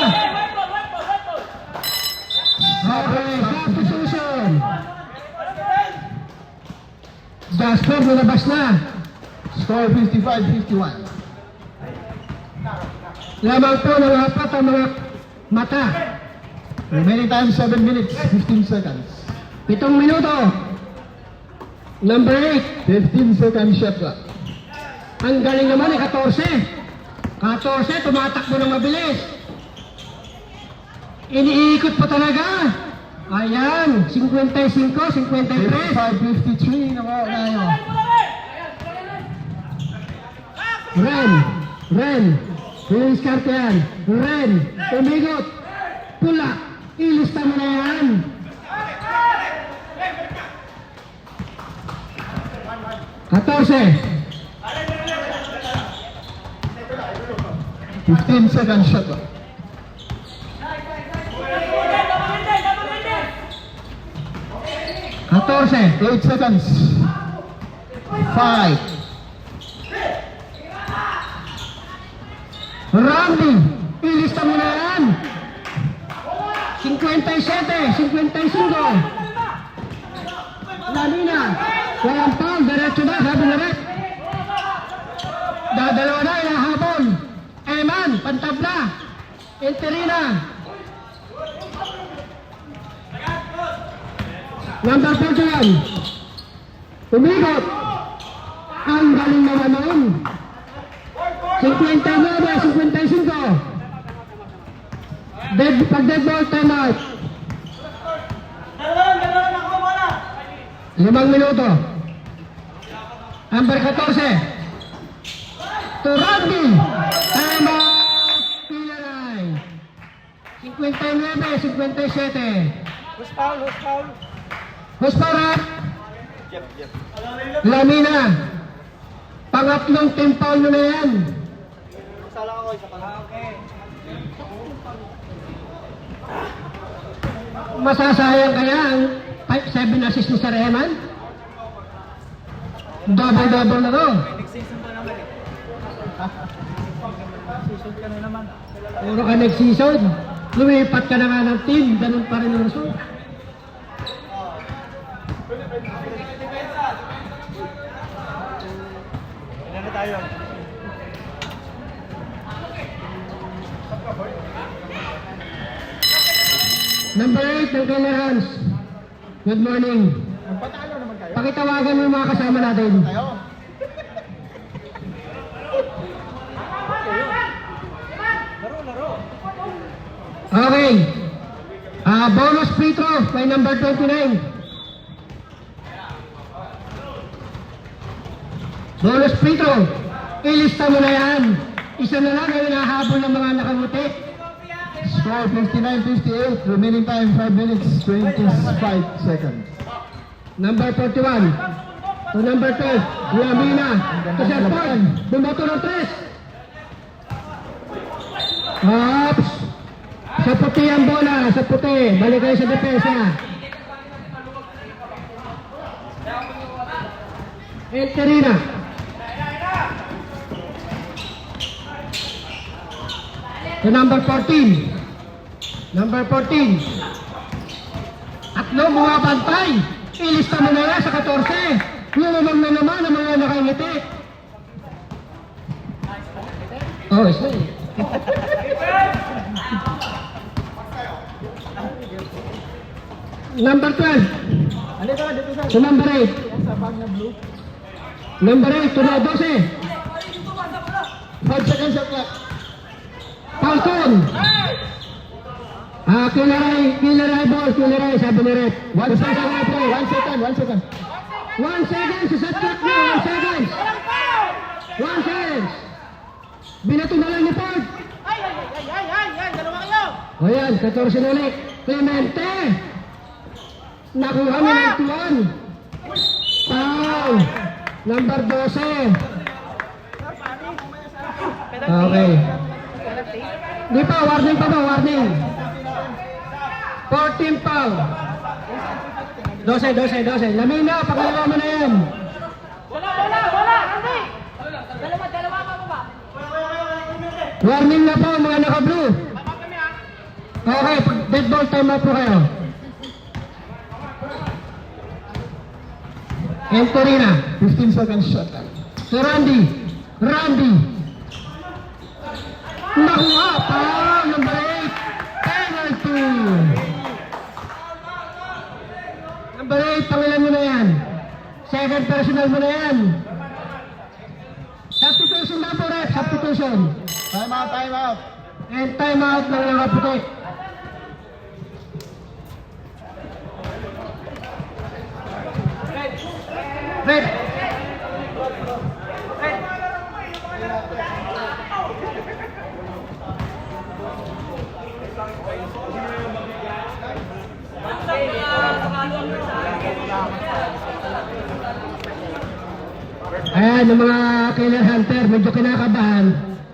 Speaker 4: Okay, substitution. Jasper, nilabas na.
Speaker 1: Score 55-51.
Speaker 4: Lamang po ng 4 ang mga mata.
Speaker 1: Remaining time 7 minutes, 15 seconds.
Speaker 4: 7 minuto. Number 8.
Speaker 1: 15 seconds shot clock.
Speaker 4: Ang galing naman ay 14. 14, tumatakbo ng mabilis. Iniikot pa talaga. Ayan, 55, 53.
Speaker 1: 55-53 na mo tayo.
Speaker 4: Ren. Iniiskarte yan. Ren, umigot. Pula, ilista mo na yan. Katorse.
Speaker 1: 15 seconds shot.
Speaker 4: Katorse.
Speaker 1: 8 seconds. 5.
Speaker 4: Randy, ilista mo na yan. 57, 55. Lamina, walang foul, diretso na, sabi na rin. Dadalawa na, inahabol. Eman, pantabla. Interina. Number 41. Umigot. Ang galing naman noon. 59, 55. Pag dead ball, time out. 5 minuto. Number 14. To Randy. Time out. Pilaray. 59, 57.
Speaker 2: Who's foul?
Speaker 4: Husparat. Lamina. Pangatlong team foul mo na yan.
Speaker 2: Sala ako, isa pa lang. Okay.
Speaker 4: Masasayang kaya ang 7 assist ni Sir Eman? Double na to.
Speaker 2: Next season pa naman eh. Season ka na naman.
Speaker 4: Puro ka next season. Lumipat ka na nga ng team. Ganun pa rin ang result.
Speaker 2: Ilan na tayo?
Speaker 4: Number 8 ng Keller Hans. Good morning.
Speaker 2: Magpatalo naman kayo.
Speaker 4: Pakitawagan mo yung mga kasama natin.
Speaker 2: Tayo. Laro.
Speaker 4: Okay. Bonus free throw by number 29. Bonus free throw. Ilista mo na yan. Isa na lang ay hinahabol ng mga nakamuti.
Speaker 1: Score 59-58. Remaining time 5 minutes 25 seconds.
Speaker 4: Number 41. To number 12. Lamina. To Sir Paul. Bumoto ng 3. Ops. Sa puti ang bola. Sa puti. Balik kayo sa depensa. Enterina. To number 14. Number 14. Atlo mga bantay. Ilista mo na yan sa 14. Lumamang na naman ang mga nakangiti. Oh, isa eh. Number 12.
Speaker 2: Dito sa.
Speaker 4: To number 8.
Speaker 2: Sa bag na blue.
Speaker 4: Number 8 to na 12.
Speaker 1: 5 seconds shot clock.
Speaker 4: Falcon. Killeray ball, Killeray, sabi ni Rep.
Speaker 1: 1 second. 1 second. 1 second.
Speaker 4: 1 second, sa shot clock niya, 1 second. 1 second. Binato na lang ni Ford.
Speaker 2: Ay! Dalawa kayo!
Speaker 4: O yan, 14 ulit. Clemente. Nakuha mo ng tuwan. Foul. Number 12. Okay. Di pa, warning pa ba? Warning. 14 foul. 12. Lamina, pakalawa mo na yan.
Speaker 2: Bola! Andy! Dalawa pa ba?
Speaker 4: Warning na po mga naka-blue. Okay, dead ball time out po kayo. Enterina.
Speaker 1: 15 seconds shot clock.
Speaker 4: To Randy. Nakuha pa. Number 8. Penalty. Number 8, pangilan mo na yan. Second personal mo na yan. Substitution na po, Rep. Substitution.
Speaker 1: Time out, time out.
Speaker 4: And time out ng mga puti. Red. Ayan, yung mga killer hunter, medyo kinakabahan,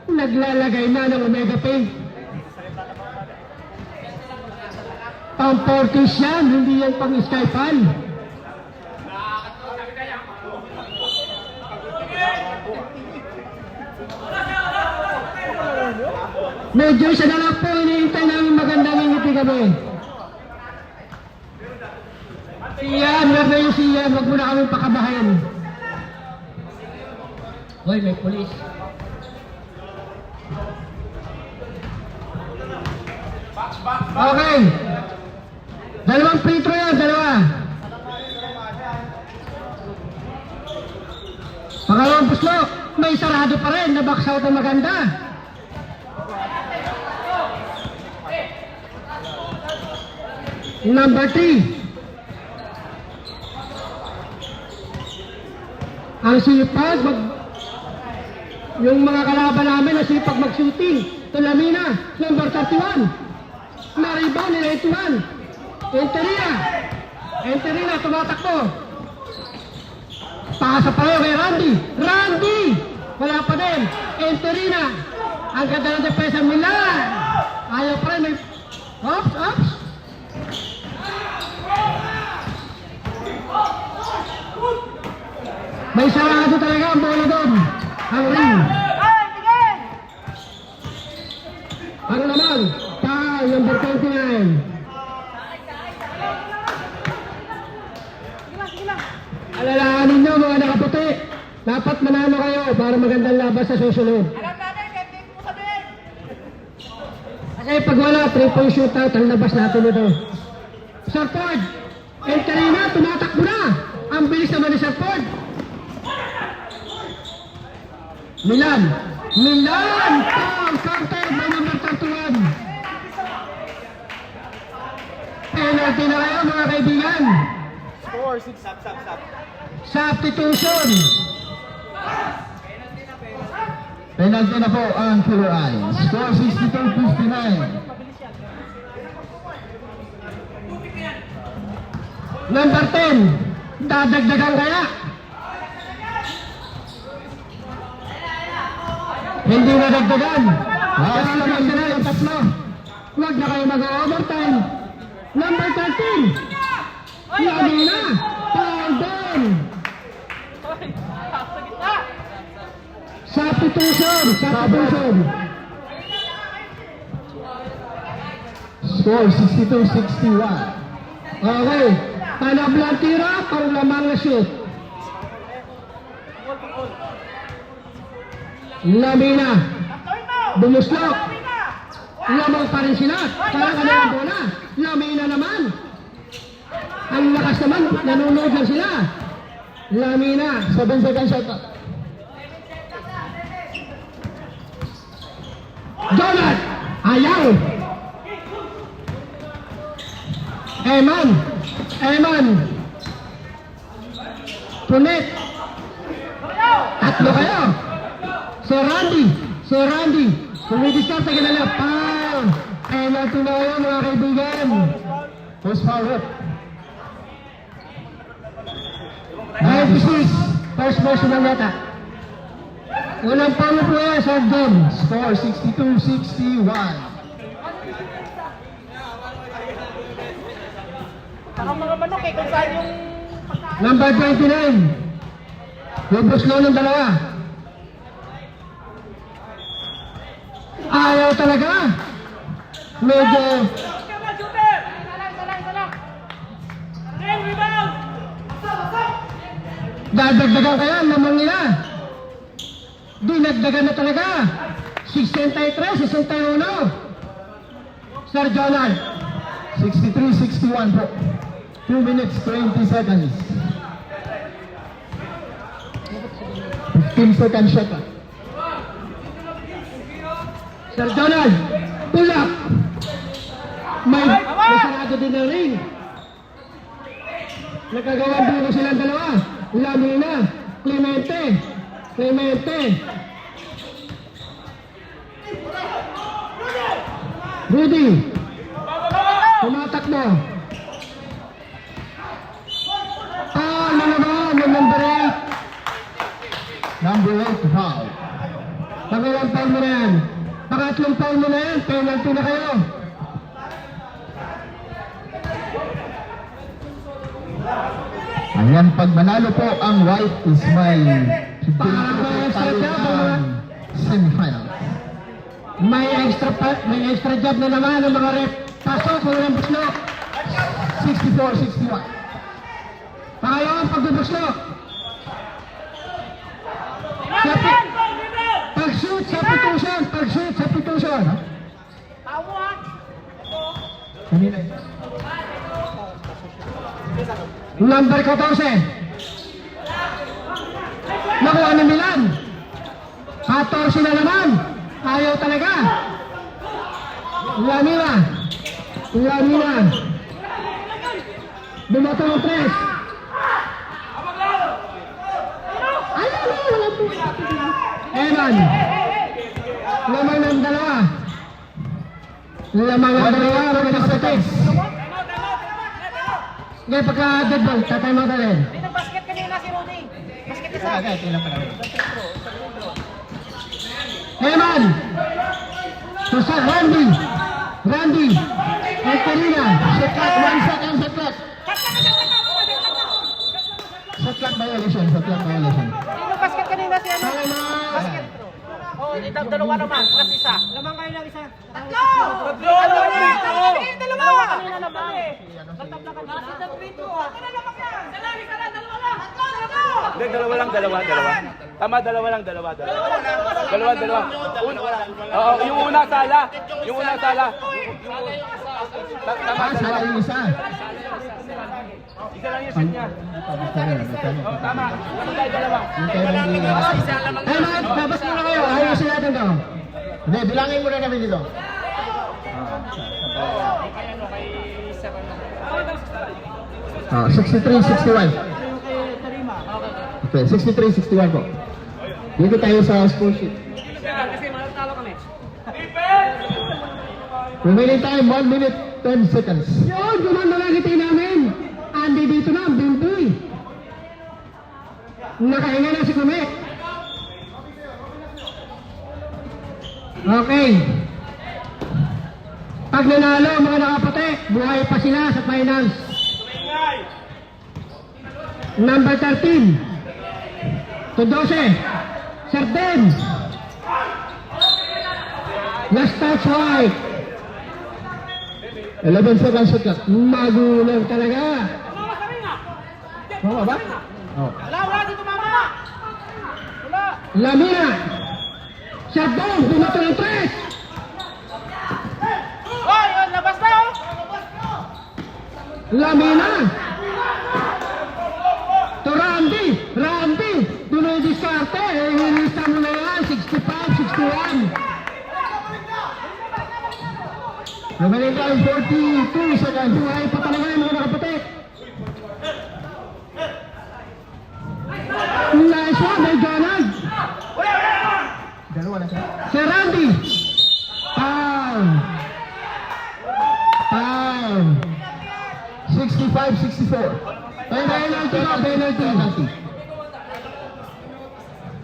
Speaker 4: naglalagay na ng Omega Pink. Pang 40s yan, hindi yan pang Skyfall. Medyo isa na lang po iniintay ng magandang ngiti kami. Siyan, wag na yung siyan, wag mo na kami pakabahan. Hoy, may pulis. Okay. Dalawang free throw yan, dalawa. Pangalawang puslo, may sarado pa rin, na-box out ang maganda. Number 3. Ang sipag, yung mga kalaban namin na sipag mag-shooting. Tulamina, number 31. Nariba nila 81. Enterina, tumatakbo. Pasa pa rin kay Randy! Wala pa din. Enterina. Ang ganda ng depensa nila. Ayaw pa rin. May... Ops. May sarado talaga ang bola doon. Ang ring. Ano naman? Number 29. Alalahanin nyo mga nakaputi. Dapat manalo kayo para magandang labas sa susunod. Kasi pag wala, 3-point shootout ang labas natin ito. Sarford, Enterina, tumatakbo na. Ang bilis naman ni Sarford. Milan, counter by number 31. Penalty na kayo mga kaibigan.
Speaker 2: Score 6.
Speaker 4: Substitution.
Speaker 1: Penalty na po ang Killer Eyes. Score 62-59.
Speaker 4: Number 10. Dadagdagan kaya? Hindi na dagdagan. Last naman sila yung tatlo. Huwag na kayo mag-overtime. Number 13. Lamina. Foul down. Substitution.
Speaker 1: Score 62-61.
Speaker 4: Okay. Panablang tira, pang lamang na shoot. Lamina. Bumuslok. Lamang pa rin sila. Kaya kanya ang bola. Lamina naman. Ang lakas naman, nanonood lang sila. Lamina.
Speaker 1: 7 seconds shot.
Speaker 4: Donald. Ayaw. Eman. Punet. Tatlo kayo. Sir Randy. Kumidiscount sa kanila. Pow. Penalty na kayo mga kaibigan.
Speaker 1: Post foul rep.
Speaker 4: 96. First version ng yata. Walang palo po yan, Sir John.
Speaker 1: Score 62-61.
Speaker 2: Saka mga manok kung saan yung...
Speaker 4: Number 29. Lubos low ng dalawa. Ayaw talaga. Medyo... Dadagdagan kaya ang lamang nila. Dinagdagan na talaga. 63, 61. Sir Jonal.
Speaker 1: 63-61 po. 2 minutes 20 seconds. 15 seconds shot.
Speaker 4: Sir Donald, pull up. May sarado din ng ring. Nagkagawang dulo silang dalawa. Lamina, Clemente. Rudy. Tumatakbo. Ano naman, yung number 8.
Speaker 1: Number 8, foul.
Speaker 4: Pangalang foul mo na yan. Pangatlong foul mo na yan. Penalty na kayo.
Speaker 1: Ayan, pag manalo po ang white is may tayo ng semifinal.
Speaker 4: May extra job na naman ang mga rep. Pasok, walang buslok.
Speaker 1: 64-61.
Speaker 4: Pangalawang pagbubuslok. Pag-shoot sa pitution.
Speaker 1: Kanina.
Speaker 4: Number 14. Nakuha ni Milan. 14 na naman. Ayaw talaga. Lamina. Bumato ng 3. Evan. Lamang ng dalawa. Mga kapatid. Ngayon pagka-dead ball, tatay mo rin.
Speaker 2: Basket kanina si Rudy. Basket isa.
Speaker 4: Eman! Susa, Randy! Estelina!
Speaker 1: Shot clock, 1 second, shot clock. Shot clock violation.
Speaker 2: Sino basket kanina si ano?
Speaker 4: Timeout!
Speaker 2: Basket bro. Oh, ito dalawa naman. Plus isa.
Speaker 3: Lamang kayo lang isa.
Speaker 2: Tatlo! Dalawa kanina naman. Nasa dito ah.
Speaker 5: Hindi, dalawa lang. Tama, dalawa lang. Dalawa. Oo, yung una sala. Tama,
Speaker 1: Sala yung isa.
Speaker 5: Isa lang yung shoot niya. Oo, tama. Tayo dalawa.
Speaker 4: Eman, labas muna kayo. Ayusin natin to.
Speaker 1: Hindi, bilangin mo na kami dito. Ah, 63-61. Okay, 63-61 po. Dito tayo sa score sheet.
Speaker 3: Kasi manatalo kami.
Speaker 1: Remaining time, 1 minute, 10 seconds.
Speaker 4: Yun, gumanda lang kita namin. Andy dito na, Bimboy. Nakahinga na si Kumek. Okay. Pag nanalo mga nakapate, buhay pa sila sa finals. Number 13 to 12. Sarden. Last touch white.
Speaker 1: 11 seconds shot clock.
Speaker 4: Magulang talaga.
Speaker 1: Mama ba? Oh.
Speaker 2: Wala dito mama. Wala.
Speaker 4: Lamina. Sarden, bumato ng 3.
Speaker 2: Hoy, labas na oh.
Speaker 4: Lamina. To Randy. Dunoy diskarte. Hinista mo na yan. 65-61.
Speaker 1: Remaining time, 42 seconds.
Speaker 4: Buhay pa talaga yung mga nakapatid. Nice one, may Donald.
Speaker 1: Dalawa na siya.
Speaker 4: Si Randy. Foul.
Speaker 1: 65-64.
Speaker 4: Penalty.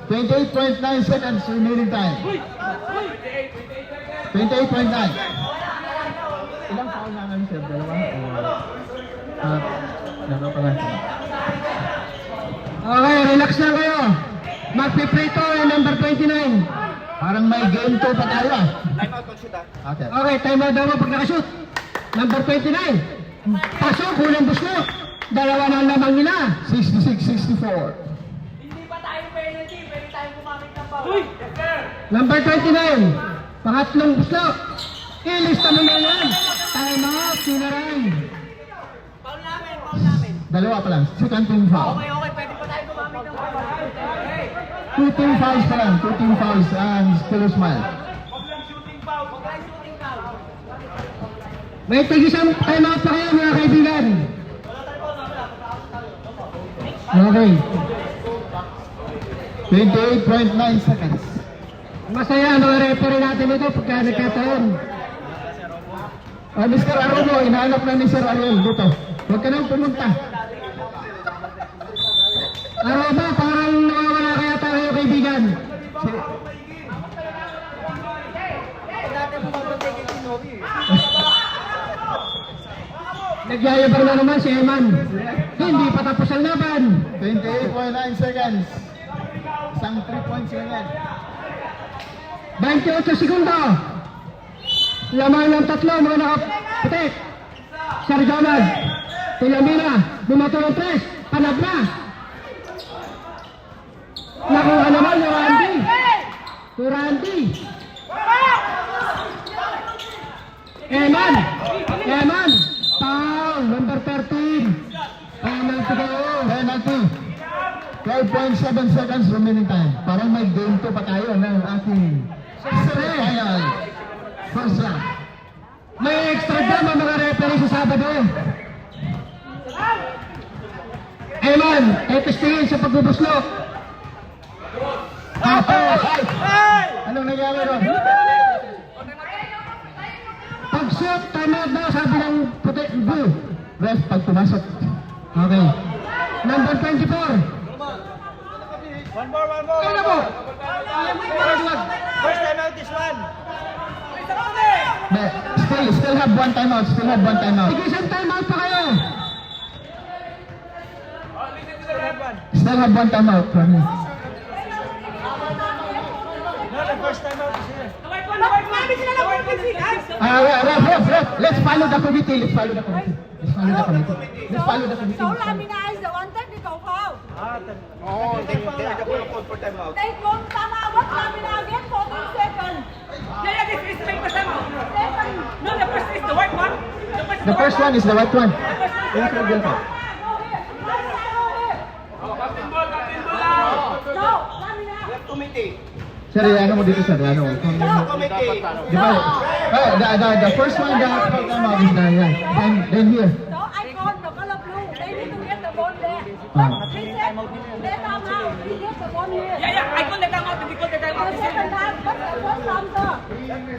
Speaker 1: 28.9 seconds remaining time. 28.9. Ilang foul na namin sir? Dalawa? Dalawa pa lang.
Speaker 4: Okay, relax na kayo. Magpiprito yung number 29.
Speaker 1: Parang may game 2 pa tayo ah. Okay.
Speaker 4: Okay, time out daw mo pag nakashoot. Number 29. Pasok, kulang buslo. Dalawa na ang lamang nila.
Speaker 1: 66-64.
Speaker 4: Number 29. Pangatlong buslo. Ilista mo na yan. Time out, sinaray.
Speaker 2: Paul namin.
Speaker 1: Dalawa pa lang. Second team foul.
Speaker 2: Okay, pwede pa tayo gumamit ng ball.
Speaker 1: 2 team fouls pa lang. 2 team fouls and still a smile.
Speaker 4: May tig-isang timeout pa kayo mga kaibigan. Okay.
Speaker 1: 28.9 seconds.
Speaker 4: Masaya ang mga referee natin ito pagka nagkataon.
Speaker 1: Mr. Arono, inahanap na ni Sir Ariel dito. Huwag ka nang pumunta.
Speaker 4: Aroba, parang nawawala kaya tayo kaibigan. Nagyayabang na naman si Eman. Hindi pa tapos ang laban.
Speaker 1: 28.9 seconds. Isang 3 points lang yan.
Speaker 4: 28 segundo. Lamang ng tatlo mga nakaputik. Sarjonag. Tilamina. Bumato ng tres. Panag na. Nakuha naman ni Randy. Si Randy. Eman. Eman. Foul. Number 13. Penalty kayo.
Speaker 1: Penalty. 12.7 seconds remaining time. Parang may game 2 pa tayo ng ating semi-final. First round.
Speaker 4: May extra time ang mga referee sa Sabado. Eman, testingin sa pagbubuslok.
Speaker 1: Anong nangyari ron?
Speaker 4: Pag-shoot, time out daw, sabi ng puti, blue.
Speaker 1: Ref, pag pumasok.
Speaker 4: Okay. Number 24.
Speaker 2: One more.
Speaker 4: Kaya mo.
Speaker 2: First time out this one.
Speaker 1: Still have one timeout. Still have one timeout.
Speaker 4: Sige, isang time out pa kayo.
Speaker 1: Still have one timeout.
Speaker 2: No, the first time out is here.
Speaker 1: Ref. Let's follow the committee. Let's follow the committee.
Speaker 6: So Lamina is the one technical foul.
Speaker 2: Oh, they don't call for time out.
Speaker 6: They don't come out Lamina again 14 seconds.
Speaker 3: Yeah, this is the first time out. No, the first is the white one.
Speaker 1: The first one is the white one.
Speaker 6: No, Lamina.
Speaker 2: Committee.
Speaker 1: Sir, ano mo dito, sir? Ano?
Speaker 2: Committee.
Speaker 1: Di ba? The first one, the timeout is there. Yeah. Then here.
Speaker 6: No, I called the color blue. They need to get the ball there.
Speaker 1: Ah.
Speaker 6: He said, they come out. He gets the ball here.
Speaker 3: Yeah, I call the time out. We call the time out.
Speaker 6: The second time, but the first time, sir.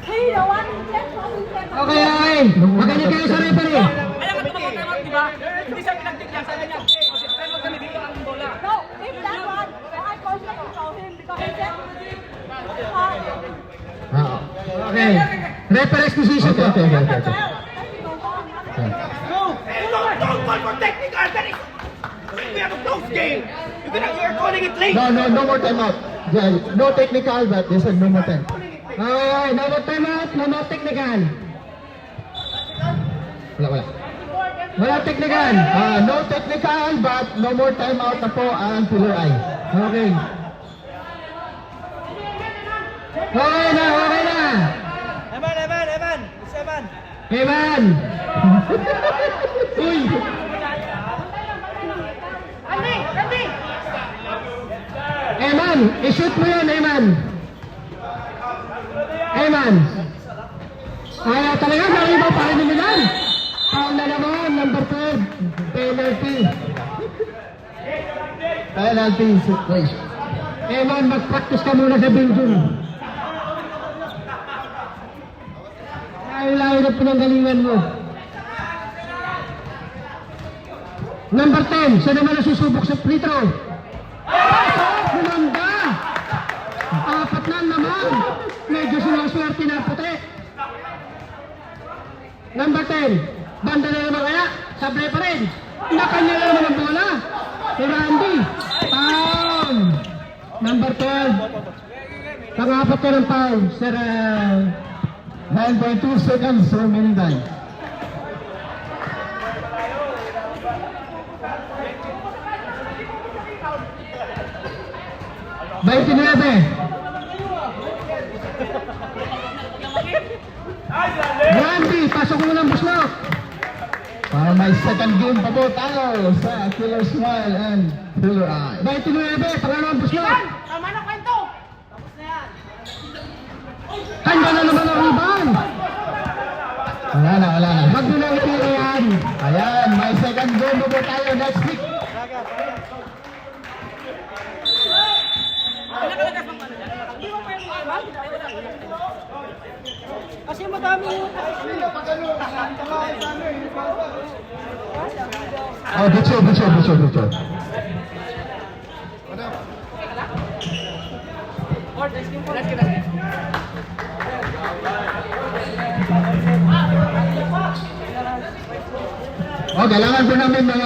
Speaker 6: He the one who said 14 seconds.
Speaker 4: Okay. Magaling kayo sa referee.
Speaker 3: Alam nga ito mga time out, di ba? Hindi siya pinagtigyan. Sabi niya, time out kami dito ang bola.
Speaker 6: No, if that one, so I called him because he said,
Speaker 4: Okay. Referee exposition po.
Speaker 1: Okay.
Speaker 2: No, don't call for technical. That is. We have a close game. You're calling it late.
Speaker 1: No more timeout. Yeah, no technical, but they said no more time.
Speaker 4: Okay, no more time out, no more technical.
Speaker 1: Wala.
Speaker 4: Wala technical.
Speaker 1: No technical, but no more timeout na po ang Pillar Eye.
Speaker 4: Okay. Okay na.
Speaker 2: Evan. It's Evan.
Speaker 4: Eman. Uy. Eman, i-shoot mo yun, Eman. Ayaw talaga, naibaw pa rin nila. Foul na naman, number 12. Penalty.
Speaker 1: Penalty situation.
Speaker 4: Eman, mag-practice ka muna sa building. Layo-layo na pinanggalingan mo. Number 10, siya naman ang susubok sa free throw. Gumanda! Apat na naman. Medyo sinaswerte na puti. Number 10, banda na naman kaya. Sablay pa rin. Nakanya na naman ang bola. Si Randy. Foul. Number 12. Pangapat ka ng foul. Sir,
Speaker 1: 9.2 seconds remaining time.
Speaker 4: Randy, pasok mo ng buslok.
Speaker 1: Para may second game pa po tayo sa Killer Smile and Killer Eye.
Speaker 4: 29, pangalawang buslok.
Speaker 6: Tama na kwento. Tapos na yan.
Speaker 4: Kanya na naman ang rebound.
Speaker 1: Wala na, wala na.
Speaker 4: Wag nyo nang itira yan.
Speaker 1: Ayan, may second game po tayo next week.
Speaker 3: Pinakalagas ng ano dyan. Hindi mo pwede iwan.
Speaker 6: Kasi madami yung...
Speaker 1: Oh, bitso.
Speaker 3: Or, let's get
Speaker 1: Oh, kailangan po namin mga